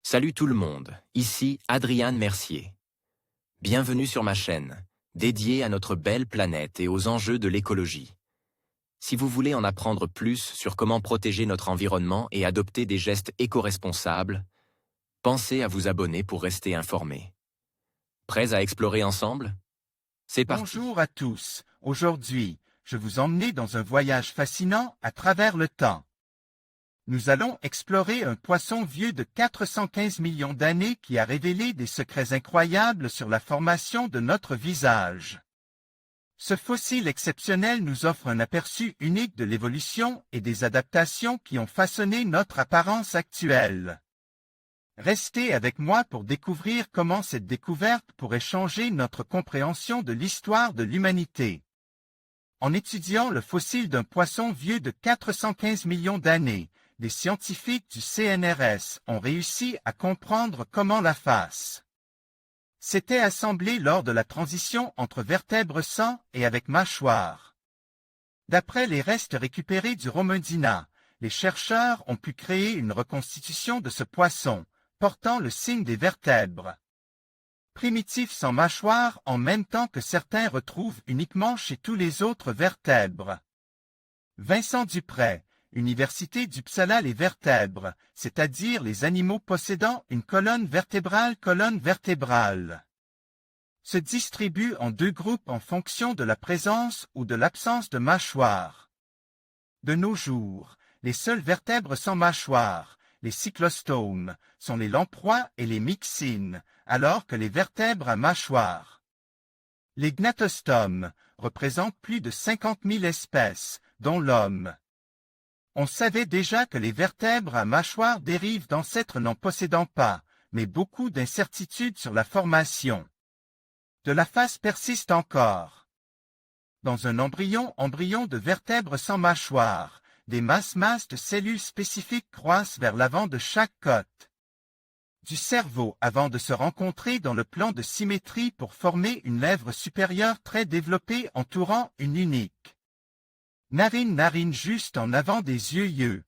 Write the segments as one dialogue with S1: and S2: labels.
S1: Salut tout le monde, ici Adrian Mercier. Bienvenue sur ma chaîne, dédiée à notre belle planète et aux enjeux de l'écologie. Si vous voulez en apprendre plus sur comment protéger notre environnement et adopter des gestes éco-responsables, pensez à vous abonner pour rester informé. Prêts à explorer ensemble? C'est parti.
S2: Bonjour à tous. Aujourd'hui, je vous emmène dans un voyage fascinant à travers le temps. Nous allons explorer un poisson vieux de 415 millions d'années qui a révélé des secrets incroyables sur la formation de notre visage. Ce fossile exceptionnel nous offre un aperçu unique de l'évolution et des adaptations qui ont façonné notre apparence actuelle. Restez avec moi pour découvrir comment cette découverte pourrait changer notre compréhension de l'histoire de l'humanité. En étudiant le fossile d'un poisson vieux de 415 millions d'années, les scientifiques du CNRS ont réussi à comprendre comment la face s'était assemblée lors de la transition entre vertèbres sans et avec mâchoire. D'après les restes récupérés du Romodina, les chercheurs ont pu créer une reconstitution de ce poisson, portant le signe des vertèbres primitifs sans mâchoire en même temps que certains retrouvent uniquement chez tous les autres vertèbres. Vincent Duprey, Université d'Uppsala. Les vertèbres, c'est-à-dire les animaux possédant une colonne vertébrale, se distribuent en deux groupes en fonction de la présence ou de l'absence de mâchoire. De nos jours, les seules vertèbres sans mâchoire, les cyclostomes, sont les lamproies et les myxines, alors que les vertèbres à mâchoire, les gnatostomes, représentent plus de 50 000 espèces, dont l'homme. On savait déjà que les vertèbres à mâchoire dérivent d'ancêtres n'en possédant pas, mais beaucoup d'incertitudes sur la formation de la face persistent encore. Dans un embryon de vertèbres sans mâchoire, des masses de cellules spécifiques croissent vers l'avant de chaque côte du cerveau avant de se rencontrer dans le plan de symétrie pour former une lèvre supérieure très développée entourant une unique narine juste en avant des yeux.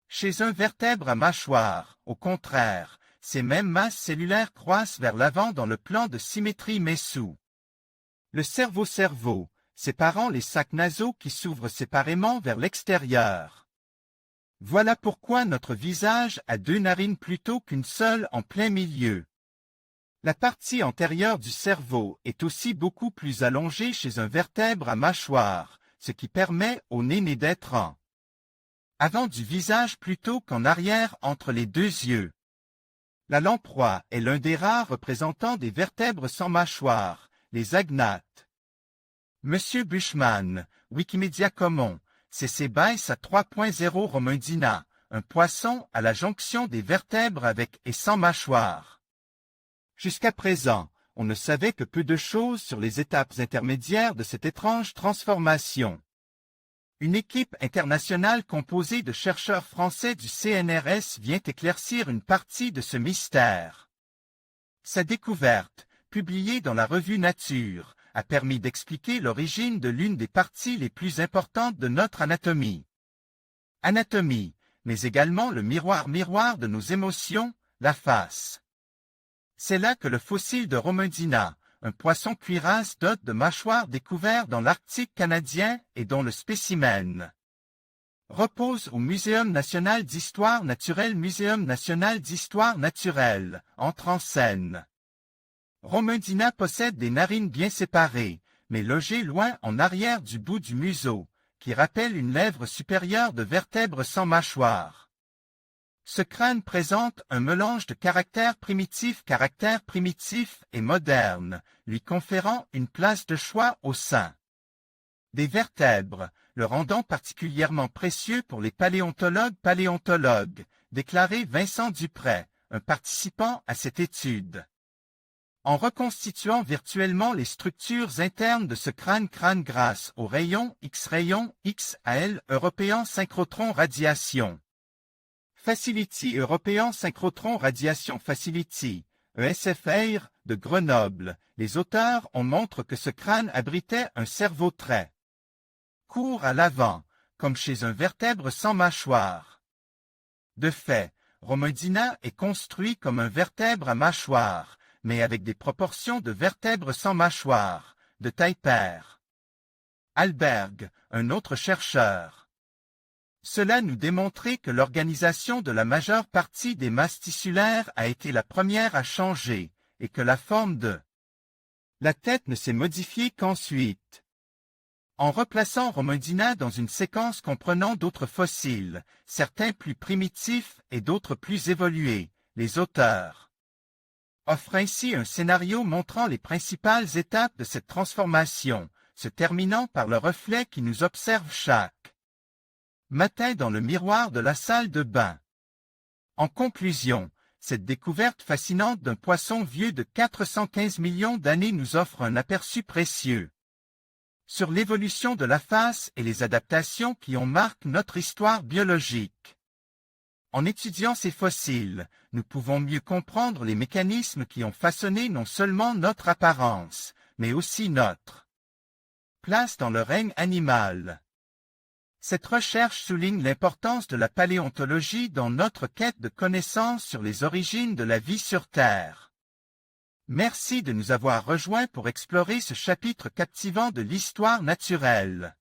S2: Chez un vertèbre à mâchoire, au contraire, ces mêmes masses cellulaires croissent vers l'avant dans le plan de symétrie mais sous le cerveau, séparant les sacs nasaux qui s'ouvrent séparément vers l'extérieur. Voilà pourquoi notre visage a deux narines plutôt qu'une seule en plein milieu. La partie antérieure du cerveau est aussi beaucoup plus allongée chez un vertèbre à mâchoire, ce qui permet au nez d'être en avant du visage plutôt qu'en arrière entre les deux yeux. La lamproie est l'un des rares représentants des vertèbres sans mâchoire, les agnates. Monsieur Bushman, Wikimedia Commons, CC-BY à 3.0 Romodina, un poisson à la jonction des vertèbres avec et sans mâchoire. Jusqu'à présent, on ne savait que peu de choses sur les étapes intermédiaires de cette étrange transformation. Une équipe internationale composée de chercheurs français du CNRS vient éclaircir une partie de ce mystère. Sa découverte, publiée dans la revue Nature, a permis d'expliquer l'origine de l'une des parties les plus importantes de notre anatomie. Mais également le miroir de nos émotions, la face. C'est là que le fossile de Romodina, un poisson cuirasse doté de mâchoires découvert dans l'Arctique canadien et dont le spécimen repose au Muséum national d'histoire naturelle. Muséum national d'histoire naturelle, entre en scène. Romodina possède des narines bien séparées, mais logées loin en arrière du bout du museau, qui rappelle une lèvre supérieure de vertèbres sans mâchoire. Ce crâne présente un mélange de caractères primitifs et modernes, lui conférant une place de choix au sein des vertèbres, le rendant particulièrement précieux pour les paléontologues, déclaré Vincent Duprey, un participant à cette étude. En reconstituant virtuellement les structures internes de ce crâne grâce aux rayons XAL European Synchrotron Radiation Facility European Synchrotron Radiation Facility, ESFR, de Grenoble, les auteurs ont montré que ce crâne abritait un cerveau très court à l'avant, comme chez un vertèbre sans mâchoire. De fait, Romodina est construit comme un vertèbre à mâchoire, mais avec des proportions de vertèbres sans mâchoire, de taille paire. Alberg, un autre chercheur. Cela nous démontrait que l'organisation de la majeure partie des masses tissulaires a été la première à changer, et que la forme de la tête ne s'est modifiée qu'ensuite. En replaçant Romodina dans une séquence comprenant d'autres fossiles, certains plus primitifs et d'autres plus évolués, les auteurs offrent ainsi un scénario montrant les principales étapes de cette transformation, se terminant par le reflet qui nous observe chaque matin dans le miroir de la salle de bain. En conclusion, cette découverte fascinante d'un poisson vieux de 415 millions d'années nous offre un aperçu précieux sur l'évolution de la face et les adaptations qui ont marqué notre histoire biologique. En étudiant ces fossiles, nous pouvons mieux comprendre les mécanismes qui ont façonné non seulement notre apparence, mais aussi notre place dans le règne animal. Cette recherche souligne l'importance de la paléontologie dans notre quête de connaissances sur les origines de la vie sur Terre. Merci de nous avoir rejoints pour explorer ce chapitre captivant de l'histoire naturelle.